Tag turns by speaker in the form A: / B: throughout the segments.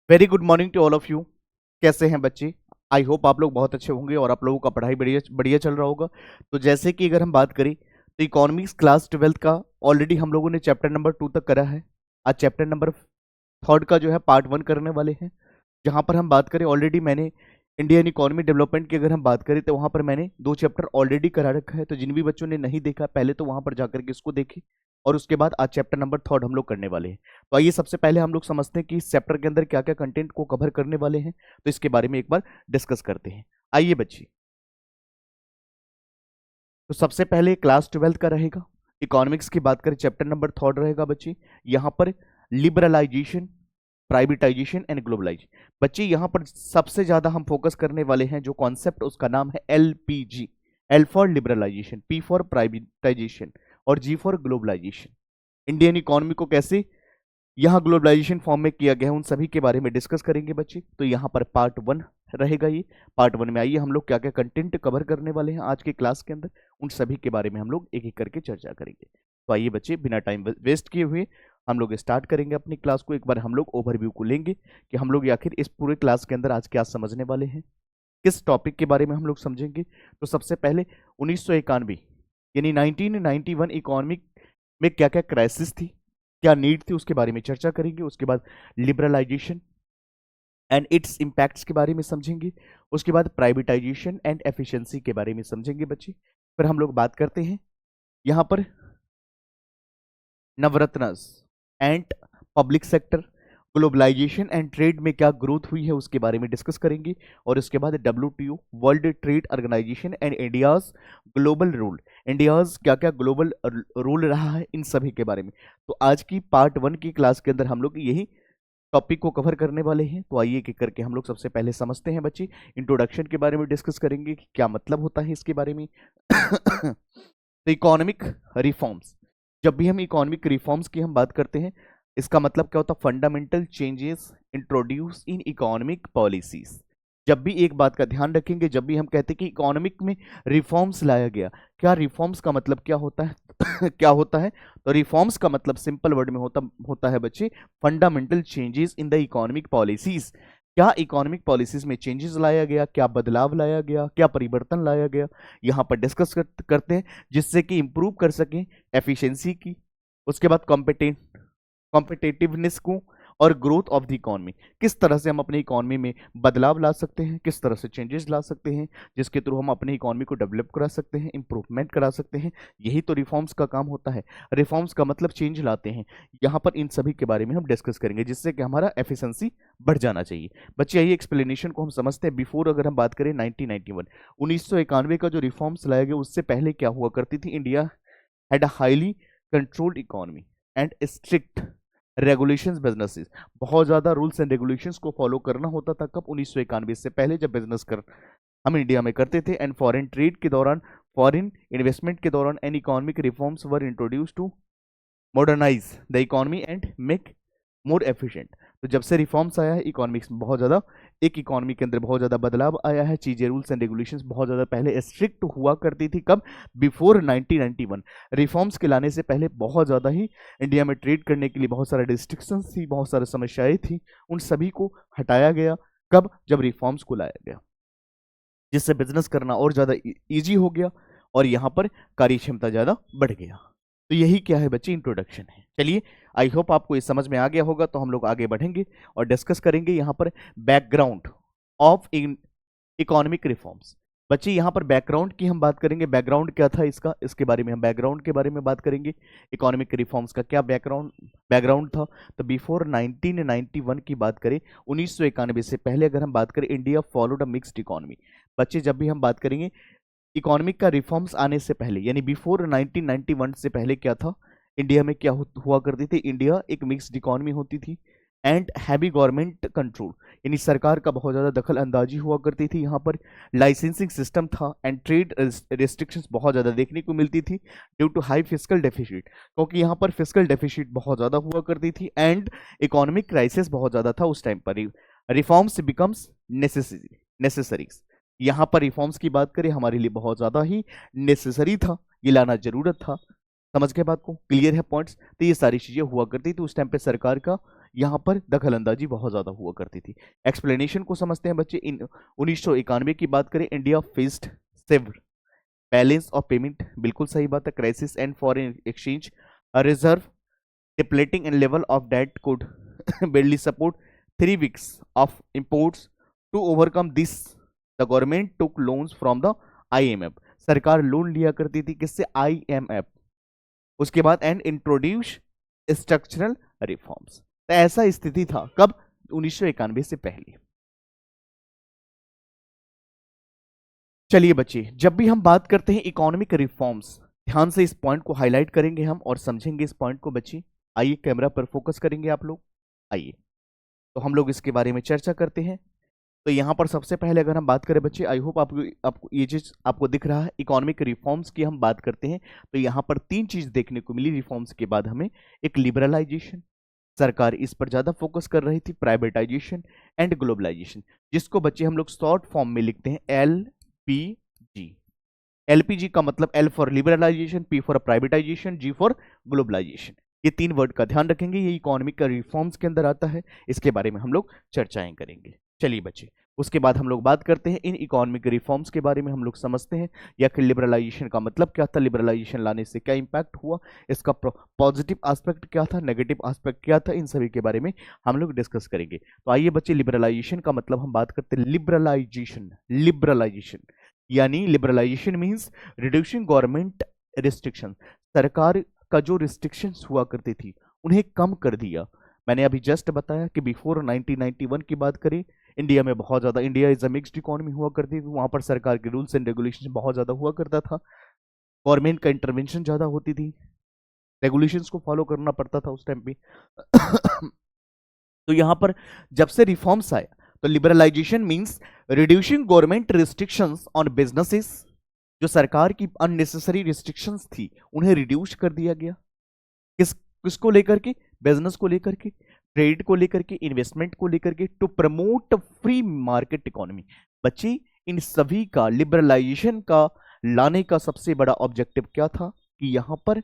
A: Very good morning to all of you. कैसे हैं बच्चे? आई होप आप लोग बहुत अच्छे होंगे और आप लोगों का पढ़ाई बढ़िया बढ़िया चल रहा होगा। तो जैसे कि अगर हम बात करें तो इकोनॉमिक्स क्लास 12th का ऑलरेडी हम लोगों ने चैप्टर नंबर 2 तक करा है। आज चैप्टर नंबर 3 का जो है पार्ट 1 करने वाले हैं, जहां पर हम बात करें ऑलरेडी मैंने इंडियन इकोनॉमी डेवलपमेंट की अगर हम बात करें तो वहां पर मैंने 2 चैप्टर ऑलरेडी करा रखा है। तो जिन भी बच्चों ने नहीं देखा पहले तो वहां पर जाकर के इसको देखें और उसके बाद आज चैप्टर नंबर 3 हम लोग करने वाले हैं। तो आइए सबसे पहले हम लोग समझते हैं कि इस चैप्टर के अंदर क्या क्या कंटेंट को कवर करने वाले हैं, तो इसके बारे में एक बार डिस्कस करते हैं। आइए बच्चे, तो सबसे पहले क्लास 12th का रहेगा। इकोनॉमिक्स की बात करें चैप्टर नंबर 3 रहेगा बच्चे। यहाँ पर लिबरलाइजेशन, प्राइवेटाइजेशन एंड ग्लोबलाइजेशन। बच्चे यहाँ पर सबसे ज्यादा हम फोकस करने वाले हैं जो कॉन्सेप्ट, उसका नाम है LPG। L for liberalisation, P for privatisation और G for globalisation. Indian economy को कैसे यहाँ ग्लोबलाइजेशन फॉर्म में किया गया है उन सभी के बारे में डिस्कस करेंगे बच्चे। तो यहाँ पर पार्ट 1 रहेगा ये। पार्ट 1 में आइए हम लोग क्या क्या कंटेंट कवर करने वाले हैं आज के क्लास के अंदर, उन सभी के बारे में हम लोग एक एक करके चर्चा करेंगे। तो आइए बच्चे, बिना टाइम वेस्ट किए हुए हम लोग स्टार्ट करेंगे अपनी क्लास को। एक बार हम लोग ओवरव्यू को लेंगे कि हम लोग आखिर इस पूरे क्लास के अंदर आज क्या समझने वाले हैं, किस टॉपिक के बारे में हम लोग समझेंगे। तो सबसे पहले 1991 यानी 1991 इकोनॉमिक में क्या क्या क्राइसिस थी, क्या नीड थी, उसके बारे में चर्चा करेंगे। उसके बाद लिबरलाइजेशन एंड इट्स इम्पैक्ट्स के बारे में समझेंगे। उसके बाद प्राइवेटाइजेशन एंड एफिशिएंसी के बारे में समझेंगे बच्चे। फिर हम लोग बात करते हैं यहाँ पर Navratnas and public sector, globalization and trade में क्या ग्रोथ हुई है उसके बारे में डिस्कस करेंगे। और उसके बाद WTO, world trade organisation and India's global rule, India's क्या क्या ग्लोबल रूल रहा है, इन सभी के बारे में। तो आज की पार्ट 1 की क्लास के अंदर हम लोग यही टॉपिक को कवर करने वाले हैं। तो आइए एक करके हम लोग सबसे पहले समझते हैं बच्चे। इंट्रोडक्शन के बारे में डिस्कस करेंगे कि क्या मतलब होता है इसके बारे में। तो इकोनॉमिक रिफॉर्म्स, जब भी हम इकोनॉमिक रिफॉर्म्स की हम बात करते हैं, इसका मतलब क्या होता है? Fundamental changes introduce in economic policies. जब भी एक बात का ध्यान रखेंगे, जब भी हम कहते हैं कि इकोनॉमिक में रिफॉर्म्स लाया गया, क्या रिफॉर्म्स का मतलब क्या होता है? क्या होता है? तो रिफॉर्म्स का मतलब सिंपल वर्ड में होता है बच्चे, fundamental changes in the economic policies. क्या इकोनॉमिक पॉलिसीज में चेंजेस लाया गया, क्या बदलाव लाया गया, क्या परिवर्तन लाया गया, यहाँ पर डिस्कस करते हैं, जिससे कि इंप्रूव कर सकें एफिशिएंसी की, उसके बाद कॉम्पिटेटिवनेस को और ग्रोथ ऑफ द इकोनॉमी। किस तरह से हम अपनी इकोनॉमी में बदलाव ला सकते हैं, किस तरह से चेंजेस ला सकते हैं, जिसके थ्रू हम अपनी इकोनॉमी को डेवलप करा सकते हैं, इंप्रूवमेंट करा सकते हैं। यही तो रिफॉर्म्स का काम होता है। रिफॉर्म्स का मतलब चेंज लाते हैं। यहाँ पर इन सभी के बारे में हम डिस्कस करेंगे, जिससे कि हमारा एफिशिएंसी बढ़ जाना चाहिए। बच्चे आइए एक्सप्लेनेशन को हम समझते हैं। बिफोर अगर हम बात करें 1991 1991 का जो रिफॉर्म्स लाया गया, उससे पहले क्या हुआ करती थी? India had a highly controlled economy and strict regulations businesses. बहुत ज्यादा रूल्स एंड रेगुलेशंस को फॉलो करना होता था। कब? 1991 से पहले, जब बिजनेस कर हम इंडिया में करते थे। एंड फॉरेन ट्रेड के दौरान, फॉरेन इन्वेस्टमेंट के दौरान and economic reforms were introduce to modernise the economy and make more efficient. तो जब से रिफॉर्म्स आया है इकोनॉमिक्स में, बहुत ज़्यादा एक इकोनॉमी के अंदर बहुत ज़्यादा बदलाव आया है। चीज़ें, रूल्स एंड रेगुलेशंस बहुत ज़्यादा पहले स्ट्रिक्ट हुआ करती थी। कब? बिफोर 1991। रिफॉर्म्स के लाने से पहले बहुत ज़्यादा ही इंडिया में ट्रेड करने के लिए बहुत सारे रिस्ट्रिक्शंस थी, बहुत सारी समस्याएं थी। उन सभी को हटाया गया। कब? जब रिफॉर्म्स को लाया गया, जिससे बिजनेस करना और ज़्यादा ईजी हो गया और यहाँ पर कार्य क्षमता ज़्यादा बढ़ गया। तो यही क्या है बच्चे? इंट्रोडक्शन है। चलिए, आई होप आपको ये समझ में आ गया होगा। तो हम लोग आगे बढ़ेंगे और डिस्कस करेंगे यहाँ पर बैकग्राउंड ऑफ इकोनॉमिक रिफॉर्म्स। बच्चे यहाँ पर बैकग्राउंड की हम बात करेंगे। बैकग्राउंड क्या था इसका, इसके बारे में हम बैकग्राउंड के बारे में बात करेंगे। इकोनॉमिक रिफॉर्म्स का क्या बैकग्राउंड बैकग्राउंड था? तो बिफोर 1991 की बात करें, 1991 से पहले अगर हम बात करें, India followed a mixed economy. बच्चे जब भी हम बात करेंगे इकोनॉमिक का रिफॉर्म्स आने से पहले, यानी बिफोर 1991 से पहले क्या था? इंडिया में क्या हुआ करती थी? इंडिया एक मिक्स्ड इकोनॉमी होती थी एंड हैवी गवर्नमेंट कंट्रोल, यानी सरकार का बहुत ज़्यादा दखल अंदाजी हुआ करती थी। यहाँ पर लाइसेंसिंग सिस्टम था एंड ट्रेड रेस्ट्रिक्शंस बहुत ज़्यादा देखने को मिलती थी due to high fiscal deficit, क्योंकि यहाँ पर फिस्कल डेफिसिट बहुत ज़्यादा हुआ करती थी एंड इकोनॉमिक क्राइसिस बहुत ज़्यादा था उस टाइम पर। Reforms becomes necessaries. यहाँ पर रिफॉर्म्स की बात करें, हमारे लिए बहुत ज़्यादा ही नेसेसरी था, ये लाना जरूरत था। समझ के बात को? क्लियर है पॉइंट्स? तो ये सारी चीज़ें हुआ करती थी उस टाइम पे। सरकार का यहाँ पर दखलंदाजी बहुत ज़्यादा हुआ करती थी। एक्सप्लेनेशन को समझते हैं बच्चे। 1991 की बात करें, India faced severe balance of payment, बिल्कुल सही बात है। Crisis and foreign exchange reserve depleting and level of debt could barely support 3 weeks of imports. To overcome this, the government took loans from the IMF. सरकार loan लिया करती थी किससे? IMF। उसके बाद एंड इंट्रोड्यूस स्ट्रक्चरल रिफॉर्म्स। तो ऐसा स्थिति था कब? 1991 से पहले। चलिए बच्चे, जब भी हम बात करते हैं इकोनॉमिक रिफॉर्म्स, ध्यान से इस पॉइंट को हाईलाइट करेंगे हम और समझेंगे इस पॉइंट को बच्चे। आइए कैमरा पर फोकस करेंगे आप लोग। आइए तो हम लोग इसके बारे में चर्चा करते हैं। तो यहाँ पर सबसे पहले अगर हम बात करें बच्चे, आई होप आपको ये चीज आपको दिख रहा है, इकोनॉमिक रिफॉर्म्स की हम बात करते हैं तो यहाँ पर 3 चीज देखने को मिली रिफॉर्म्स के बाद हमें। एक लिबरलाइजेशन, सरकार इस पर ज्यादा फोकस कर रही थी, प्राइवेटाइजेशन एंड ग्लोबलाइजेशन, जिसको बच्चे हम लोग शॉर्ट फॉर्म में लिखते हैं LPG। LPG का मतलब L for liberalisation, P for privatisation, G for globalisation. ये 3 वर्ड का ध्यान रखेंगे, ये इकोनॉमिक का रिफॉर्म्स के अंदर आता है। इसके बारे में हम लोग चर्चाएं करेंगे। चलिए बच्चे, उसके बाद हम लोग बात करते हैं इन इकोनॉमिक रिफॉर्म्स के बारे में। हम लोग समझते हैं या फिर लिबरलाइजेशन का मतलब क्या था, लिबरलाइजेशन लाने से क्या इंपैक्ट हुआ, इसका पॉजिटिव एस्पेक्ट क्या था, नेगेटिव एस्पेक्ट क्या था, इन सभी के बारे में हम लोग डिस्कस करेंगे। तो आइए बच्चे, लिबरलाइजेशन का मतलब हम बात करते हैं लिबरलाइजेशन। लिबरलाइजेशन यानी liberalisation means reducing government restriction. सरकार का जो रिस्ट्रिक्शंस हुआ करती थी उन्हें कम कर दिया। मैंने अभी जस्ट बताया कि बिफोर 1991 की बात करें, इंडिया में बहुत ज़्यादा, India is a mixed economy हुआ करती थी, वहाँ पर सरकार के रूल्स एंड रेगुलेशन बहुत ज़्यादा हुआ करता था, गवर्नमेंट का इंटरवेंशन ज़्यादा होती थी, रेगुलेशंस को फॉलो करना पड़ता था उस टाइम पे। तो यहाँ पर जब से रिफॉर्म्स आए तो liberalisation means reducing government restrictions on businesses. जो सरकार की अननेसेसरी रिस्ट्रिक्शंस थी उन्हें रिड्यूस कर दिया गया। किसको लेकर के? बिजनेस को लेकर के, ट्रेड को लेकर के, इन्वेस्टमेंट को लेकर के, to promote free market economy. बच्चे, इन सभी का लिबरलाइजेशन का लाने का सबसे बड़ा ऑब्जेक्टिव क्या था कि यहां पर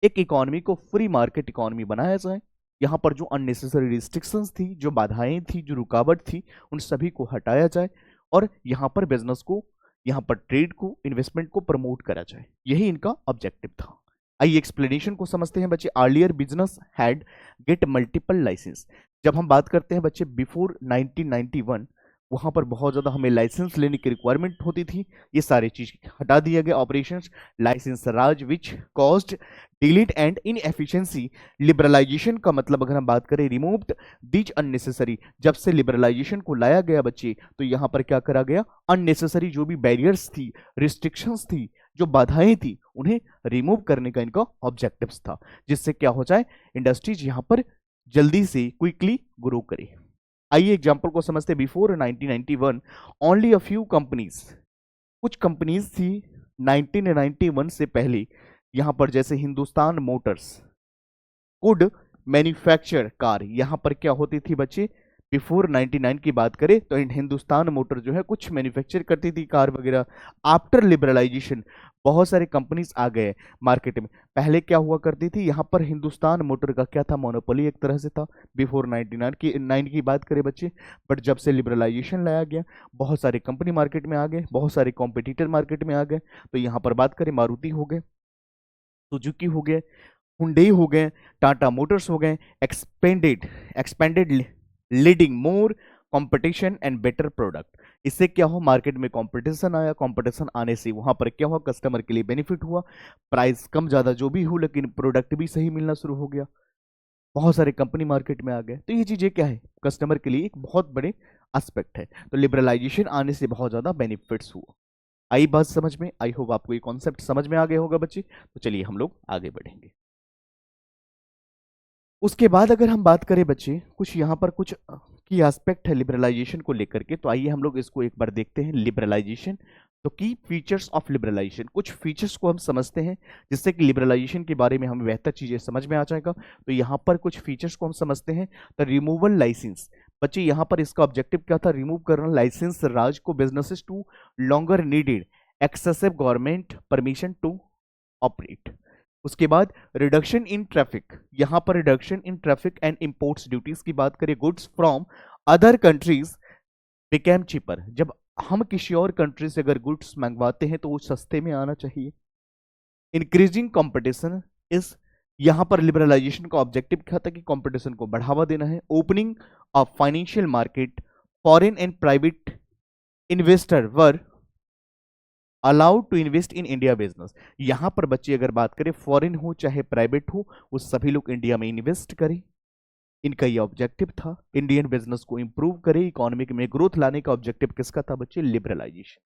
A: एक इकोनॉमी को फ्री मार्केट इकोनॉमी बनाया जाए। यहां पर जो अननेसेसरी रिस्ट्रिक्शंस थी, जो बाधाएं थी, जो रुकावट थी, उन सभी को हटाया जाए और यहां पर बिजनेस को, यहां पर ट्रेड को, इन्वेस्टमेंट को प्रमोट करा जाए। यही इनका ऑब्जेक्टिव था। आइए एक्सप्लेनेशन को समझते हैं बच्चे। Earlier business had get multiple licence. जब हम बात करते हैं बच्चे बिफोर 1991, वहां पर बहुत ज्यादा हमें लाइसेंस लेने की रिक्वायरमेंट होती थी। ये सारी चीज हटा दिया गया, operations licence raj which cost delete and inefficiency. Liberalisation का मतलब अगर हम बात करें, रिमूव्ड दीज अननेसेसरी। जब से लिबरलाइजेशन को लाया गया बच्चे, तो यहां पर क्या करा गया? अननेसेसरी जो भी बैरियर्स थी, रिस्ट्रिक्शंस थी, जो बाधाएं थी, उन्हें रिमूव करने का इनका ऑब्जेक्टिव्स था, जिससे क्या हो जाए, इंडस्ट्रीज यहां पर जल्दी से क्विकली ग्रो करे। आइए एग्जांपल को समझते हैं। Before 1991 only a few companies, कुछ कंपनीज थी 1991 से पहले यहां पर, जैसे Hindustan Motors could manufacture car. यहां पर क्या होती थी बच्चे? बिफोर 99 की बात करें तो हिंदुस्तान मोटर जो है कुछ मैन्युफैक्चर करती थी कार वगैरह। आफ्टर लिबरलाइजेशन बहुत सारे कंपनीज आ गए मार्केट में। पहले क्या हुआ करती थी, यहाँ पर हिंदुस्तान मोटर का क्या था? मोनोपोली एक तरह से था बिफोर 99 की बात करें बच्चे। बट जब से लिबरलाइजेशन लाया गया, बहुत सारे कंपनी मार्केट में आ गए, बहुत सारे कॉम्पिटिटर मार्केट में आ गए। तो यहाँ पर बात करें, मारुति हो गए, सुजुकी हो गए, हुंडई हो गए, टाटा मोटर्स हो गए। Expanded leading more competition and better product. इससे क्या हो, मार्केट में कंपटीशन आया, कंपटीशन आने से वहां पर क्या हुआ, कस्टमर के लिए बेनिफिट हुआ, प्राइस कम ज्यादा जो भी हो लेकिन प्रोडक्ट भी सही मिलना शुरू हो गया, बहुत सारे कंपनी मार्केट में आ गए। तो ये चीजें क्या है, कस्टमर के लिए एक बहुत बड़े एस्पेक्ट है। तो लिबरलाइजेशन आने से बहुत ज्यादा बेनिफिट्स हुआ। आई बात समझ में? आई होप आपको ये कॉन्सेप्ट समझ में आ गया होगा बच्चे। तो चलिए हम लोग आगे बढ़ेंगे। उसके बाद अगर हम बात करें बच्चे, कुछ यहाँ पर कुछ की एस्पेक्ट है लिबरलाइजेशन को लेकर के, तो आइए हम लोग इसको एक बार देखते हैं। लिबरलाइजेशन, तो की फीचर्स ऑफ लिबरलाइजेशन, कुछ फीचर्स को हम समझते हैं जिससे कि लिबरलाइजेशन के बारे में हमें बेहतर चीजें समझ में आ जाएगा। तो यहाँ पर कुछ फीचर्स को हम समझते हैं। तो रिमूवल लाइसेंस, बच्चे यहाँ पर इसका ऑब्जेक्टिव क्या था? रिमूव करना लाइसेंस राज को, businesses to longer needed excessive government permission to operate. उसके बाद रिडक्शन इन ट्रैफिक, यहां पर reduction in traffic and imports duties की बात करें, goods from other countries became cheaper, जब हम किसी और कंट्री से अगर गुड्स मंगवाते हैं तो वो सस्ते में आना चाहिए। इंक्रीजिंग कंपटीशन इस, यहां पर लिबरलाइजेशन का ऑब्जेक्टिव क्या था कि कंपटीशन को बढ़ावा देना है। Opening of financial market, foreign and private investor were allowed to invest in India business, यहां पर बच्चे अगर बात करें फॉरेन हो चाहे प्राइवेट हो, वो सभी लोग इंडिया में इन्वेस्ट करें। इनका ये ऑब्जेक्टिव था, इंडियन बिजनेस को इंप्रूव करे, इकोनॉमिक में ग्रोथ लाने का ऑब्जेक्टिव किसका था बच्चे? लिबरलाइजेशन।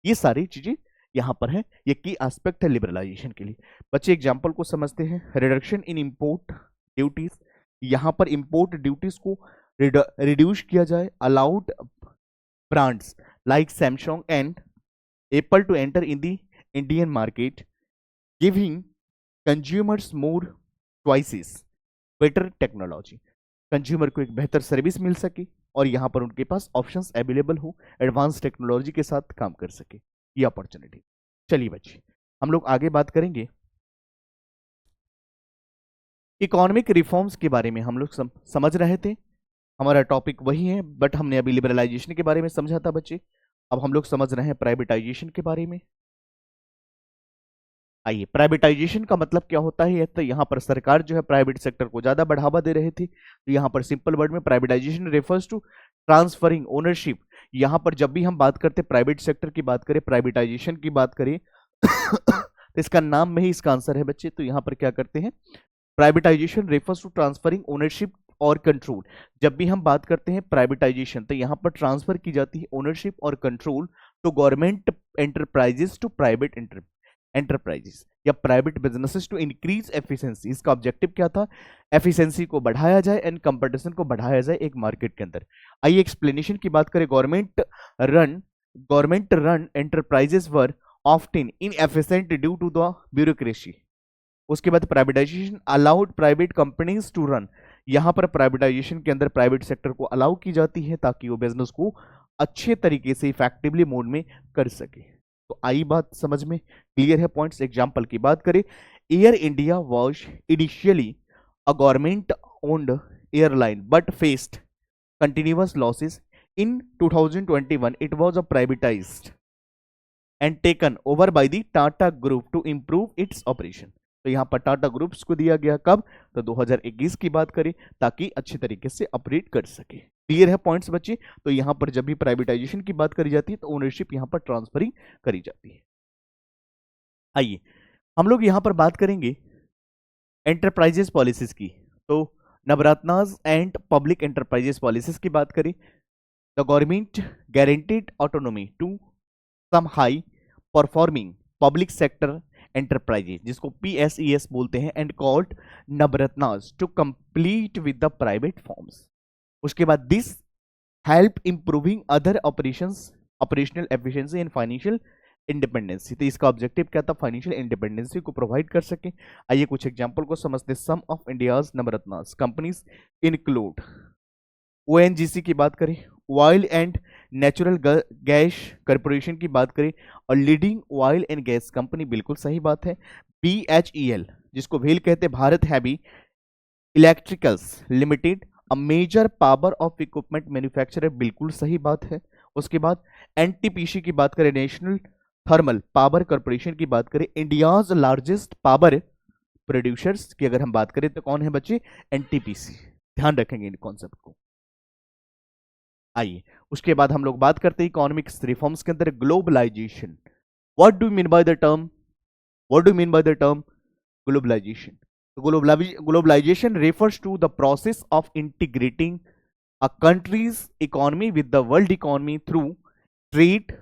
A: ये सारी चीजें यहां पर है, ये की एस्पेक्ट है लिबरलाइजेशन के लिए। बच्चे एग्जांपल को समझते हैं। रिडक्शन इन इंपोर्ट ड्यूटीज, यहां पर इंपोर्ट ड्यूटीज को रिड्यूस किया जाए। Allowed brands like Samsung and Apple to enter in the Indian market, giving consumers more choices, better technology, consumer को एक बेहतर सर्विस मिल सके और यहां पर उनके पास ऑप्शंस अवेलेबल हो, एडवांस टेक्नोलॉजी के साथ काम कर सके, ये अपॉर्चुनिटी। चलिए बच्चे हम लोग आगे बात करेंगे इकोनॉमिक रिफॉर्म्स के बारे में। हम लोग समझ रहे थे, हमारा टॉपिक वही है, बट हमने अभी लिबरलाइजेशन के बारे में समझा था बच्चे। अब हम लोग समझ रहे हैं प्राइवेटाइजेशन के बारे में। आइए, प्राइवेटाइजेशन का मतलब क्या होता है? तो यहाँ पर सरकार जो है प्राइवेट सेक्टर को ज्यादा बढ़ावा दे रही थी, तो यहाँ पर सिंपल वर्ड में privatisation refers to transferring ownership. यहाँ पर जब भी हम बात करते हैं प्राइवेट सेक्टर की बात करें, प्राइवेटाइजेशन की बात करें तो इसका नाम में ही इसका आंसर है बच्चे। तो यहाँ पर क्या करते हैं, privatisation refers to transferring ownership और कंट्रोल। जब भी हम बात करते हैं प्राइवेटाइजेशन, तो यहाँ पर ट्रांसफर की जाती है ओनरशिप और control to government enterprises to private enterprises या private businesses to increase efficiency. इसका ऑब्जेक्टिव क्या था? एफिशिएंसी को बढ़ाया जाए एंड कंपटीशन को बढ़ाया जाए एक मार्केट के अंदर। आइए एक्सप्लेनेशन की बात करें। Government run enterprises were often inefficient due to the bureaucracy. उसके बाद privatisation allowed private companies to run, यहां पर प्राइवेटाइजेशन के अंदर प्राइवेट सेक्टर को अलाउ की जाती है ताकि वो बिजनेस को अच्छे तरीके से इफेक्टिवली मोड में कर सके। तो आई बात समझ में क्लियर है? पॉइंट्स एग्जांपल की बात करें, Air India was initially a government owned airline but faced continuous losses. In 2021 it was a privatised and taken over by the Tata group to improve its operation. तो यहाँ पर टाटा ग्रुप्स को दिया गया कब? तो 2021 की बात करें, ताकि अच्छे तरीके से ऑपरेट कर सके। क्लियर है पॉइंट्स बच्चे? तो यहाँ पर जब भी प्राइवेटाइजेशन की बात करी जाती है तो ओनरशिप यहाँ पर ट्रांसफरिंग करी जाती है। आइए हम लोग यहाँ पर बात करेंगे एंटरप्राइजेस पॉलिसीज की। तो Navratnas and public enterprises policies की बात करें, the government guaranteed autonomy to some high performing public sector enterprises, जिसको PSES बोलते हैं, and called Navratnas to complete with the private forms. उसके बाद this help improving other operational efficiency and financial independency. तो इसका ऑब्जेक्टिव क्या था? फाइनेंशियल इंडिपेंडेंसी को प्रोवाइड कर सके। आइए कुछ एग्जांपल को समझते। Some of India's Navratnas companies include, ONGC की बात करें, oil and natural gas corporation की बात करें, और leading oil and gas company, बिल्कुल सही बात है। BHEL जिसको भेल कहते हैं, Bharat heavy electricals limited, a major power of equipment manufacturer, बिल्कुल सही बात है। उसके बाद NTPC की बात करें, नेशनल थर्मल पावर कॉर्पोरेशन की बात करें, इंडियाज लार्जेस्ट पावर प्रोड्यूसर्स की अगर हम बात करें तो कौन है बच्चे? NTPC। ध्यान रखेंगे इन कॉन्सेप्ट को। आइए उसके बाद हम लोग बात करते हैं इकोनॉमिक्स रिफॉर्म्स के अंदर globalisation. What do mean by the term globalisation? Globalisation refers to the process of integrating a countries economy with the world economy through trade,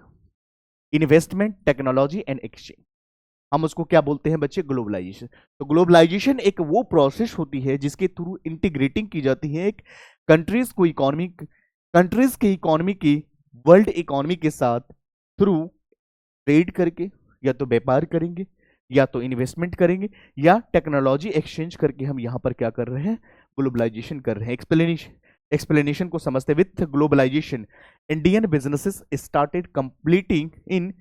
A: investment, technology and exchange. हम उसको क्या बोलते हैं बच्चे? ग्लोबलाइजेशन। तो globalisation एक वो प्रोसेस होती है जिसके थ्रू इंटीग्रेटिंग की जाती है एक कंट्रीज के इकोनॉमी की वर्ल्ड इकोनॉमी के साथ थ्रू ट्रेड करके, या तो व्यापार करेंगे, या तो इन्वेस्टमेंट करेंगे, या टेक्नोलॉजी एक्सचेंज करके हम यहां पर क्या कर रहे हैं? ग्लोबलाइजेशन कर रहे हैं। एक्सप्लेनेशन को समझते। With globalisation Indian businesses started completing in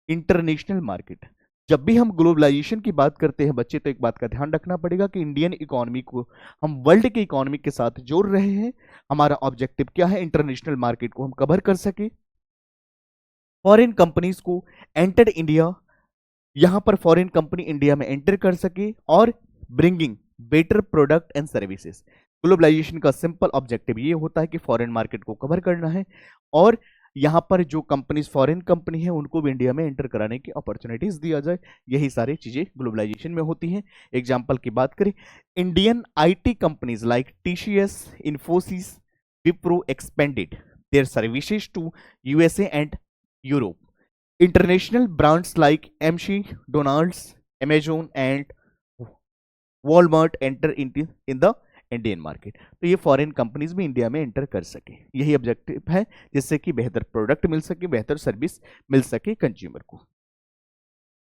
A: international market. जब भी हम ग्लोबलाइजेशन की बात करते हैं बच्चे, तो एक बात का ध्यान रखना पड़ेगा कि इंडियन इकोनॉमी को हम वर्ल्ड के इकोनॉमी के साथ जोड़ रहे हैं। हमारा ऑब्जेक्टिव क्या है? इंटरनेशनल मार्केट को हम कवर कर सके, फॉरेन कंपनीज को एंटर इंडिया, यहां पर फॉरेन कंपनी इंडिया में एंटर कर सके, और bringing better product and services. Globalisation का सिंपल ऑब्जेक्टिव ये होता है कि फॉरेन मार्केट को कवर करना है, और यहां पर जो कंपनीज फॉरेन कंपनी है उनको भी इंडिया में एंटर कराने की अपॉर्चुनिटीज दिया जाए। यही सारी चीजें ग्लोबलाइजेशन में होती हैं। एग्जांपल की बात करें, Indian IT companies like TCS, Infosys, Wipro expanded their services to USA and Europe. International brands like MC, Donald's, Amazon and Walmart enter in the Indian market. तो ये फॉरेन कंपनीज भी इंडिया में एंटर कर सके, यही ऑब्जेक्टिव है, जिससे कि बेहतर प्रोडक्ट मिल सके, बेहतर सर्विस मिल सके कंज्यूमर को।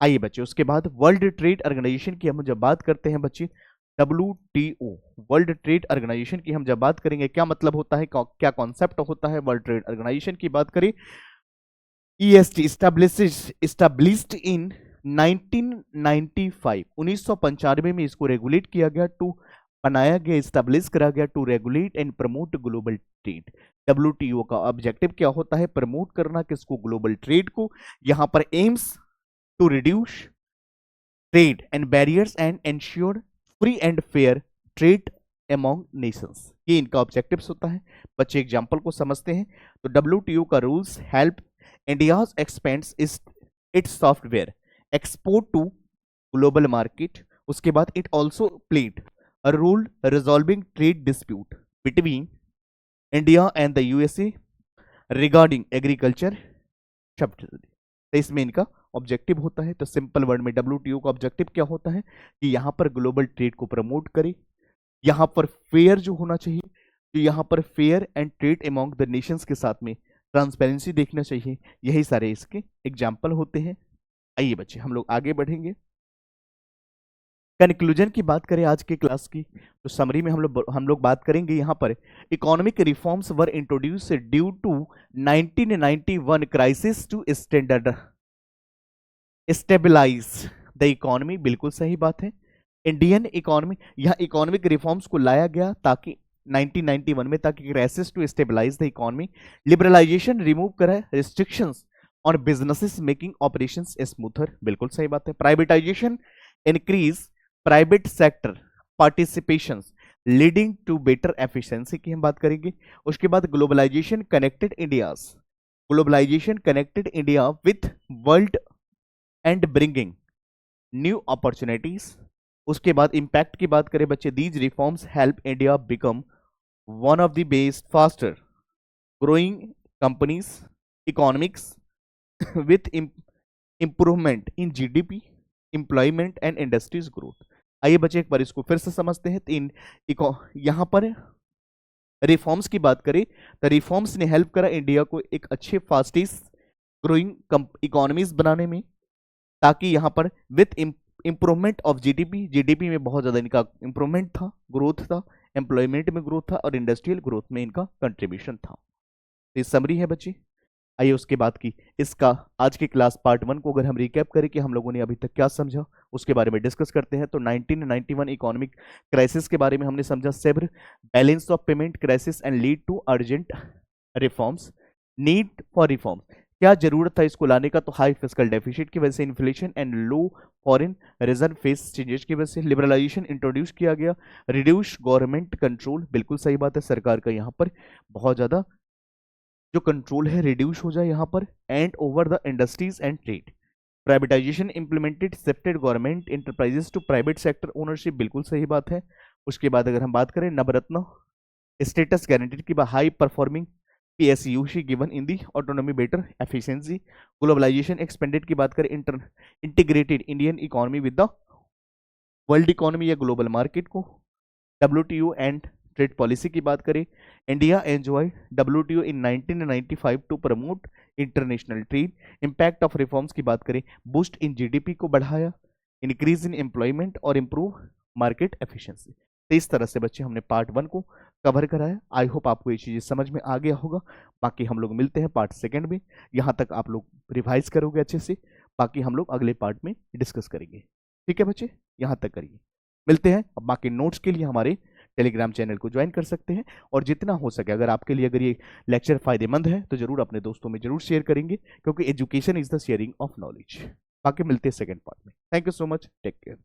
A: आइए बच्चे, उसके बाद वर्ल्ड ट्रेड ऑर्गेनाइजेशन की हम जब बात करते हैं बच्चे, WTO वर्ल्ड ट्रेड ऑर्गेनाइजेशन की हम जब बात करेंगे, क्या मतलब होता है, क्या कॉन्सेप्ट होता है वर्ल्ड ट्रेड ऑर्गेनाइजेशन की बात करें। EST established in 1995 1995 में इसको रेगुलेट किया गया, बनाया गया, स्टैब्लिश करा गया to regulate and promote global trade. WTO का ऑब्जेक्टिव क्या होता है? प्रमोट करना किसको? ग्लोबल ट्रेड को। यहां पर aims to reduce trade and barriers and ensure free and fair trade among nations, ये इनका ऑब्जेक्टिव्स होता है। बच्चे एग्जांपल को समझते हैं, तो WTO का rules help India's expands is its software export to global market। उसके बाद it also played a role resolving trade dispute between India and the USA regarding agriculture subsidy। तो इसमें इनका ऑब्जेक्टिव होता है। तो सिंपल वर्ड में WTO का ऑब्जेक्टिव क्या होता है कि यहां पर ग्लोबल ट्रेड को प्रमोट करे, यहां पर फेयर जो होना चाहिए, तो यहां पर fair and trade among the Nations के साथ में ट्रांसपेरेंसी देखना चाहिए। यही सारे इसके एग्जाम्पल होते हैं। आइए बच्चे, हम लोग आगे बढ़ेंगे। कंक्लूजन की बात करें आज की क्लास की, तो समरी में हम लोग बात करेंगे यहाँ पर, economic reforms were introduce due to 1991 crisis to standard stabilize the economy. बिल्कुल सही बात है। इंडियन इकोनॉमी, यहाँ इकोनॉमिक रिफॉर्म्स को लाया गया ताकि 1991 में, ताकि crisis to stabilize the economy. Liberalization remove करा restrictions on businesses making operations smoother. बिल्कुल सही बात है। Privatization increase private sector participation leading to better efficiency की हम बात करेंगे। उसके बाद globalization connected India with world and bringing new opportunities. उसके बाद इंपैक्ट की बात करें बच्चे, these reforms help India become one of the best faster growing companies economics with improvement in GDP, employment and industries growth. आइए बच्चे एक बार इसको फिर से समझते हैं। यहां पर रिफॉर्म्स की बात करें तो रिफॉर्म्स ने हेल्प करा इंडिया को एक अच्छे फास्टेस्ट ग्रोइंग इकोनॉमीज बनाने में, ताकि यहां पर विथ इंप्रूवमेंट ऑफ जीडीपी में बहुत ज्यादा इनका इंप्रूवमेंट था, ग्रोथ था, एम्प्लॉयमेंट में ग्रोथ था, और इंडस्ट्रियल ग्रोथ में इनका कंट्रीब्यूशन था। तो ये समरी है बच्चे। आइए उसके बाद की इसका आज की क्लास पार्ट 1 को अगर हम रिकैप करें कि हम लोगों ने अभी तक क्या समझा, उसके बारे में डिस्कस करते हैं। तो 1991 इकोनॉमिक क्राइसिस के बारे में हमने समझा, severe balance of payment crisis and lead to urgent reforms. Need for reforms, क्या जरूरत था इसको लाने का? तो हाई फिस्कल डेफिसिट की वजह से, inflation and low foreign reserve face changes की वजह से। लिबरलाइजेशन इंट्रोड्यूस किया गया, रिड्यूस गवर्नमेंट कंट्रोल। बिल्कुल सही बात है, सरकार का यहाँ पर बहुत ज्यादा जो कंट्रोल है रिड्यूस हो जाए यहाँ पर। And over the industries and trade. Privatisation implemented, shifted government enterprises to private sector ownership. बिल्कुल सही बात है। उसके बाद अगर हम बात करें नवरत्न स्टेटस गारंटेड की, high performing PSUC given in the autonomy better efficiency. Globalisation expanded की बात करें, integrated Indian economy with the world economy या ग्लोबल मार्केट को। WTO एंड ट्रेड पॉलिसी की बात करें, India enjoy WTO in 1995 to promote international trade. Impact of reforms की बात करें, बूस्ट इन GDP को बढ़ाया, इंक्रीज इन एम्प्लॉयमेंट और इंप्रूव मार्केट एफिशिएंसी। तो इस तरह से बच्चे हमने पार्ट 1 को कवर कराया। आई होप आपको ये चीजें समझ में आ गया होगा। बाकी हम लोग मिलते हैं पार्ट 2 में। यहाँ तक आप लोग रिवाइज करोगे अच्छे से, बाकी हम लोग अगले पार्ट में डिस्कस करेंगे। ठीक है बच्चे, यहाँ तक करिए। मिलते हैं। अब बाकी नोट्स के लिए हमारे टेलीग्राम चैनल को ज्वाइन कर सकते हैं, और जितना हो सके अगर आपके लिए अगर ये लेक्चर फायदेमंद है तो जरूर अपने दोस्तों में जरूर शेयर करेंगे, क्योंकि education is the sharing of knowledge. बाकी मिलते हैं सेकंड पार्ट में। Thank you so much, take care.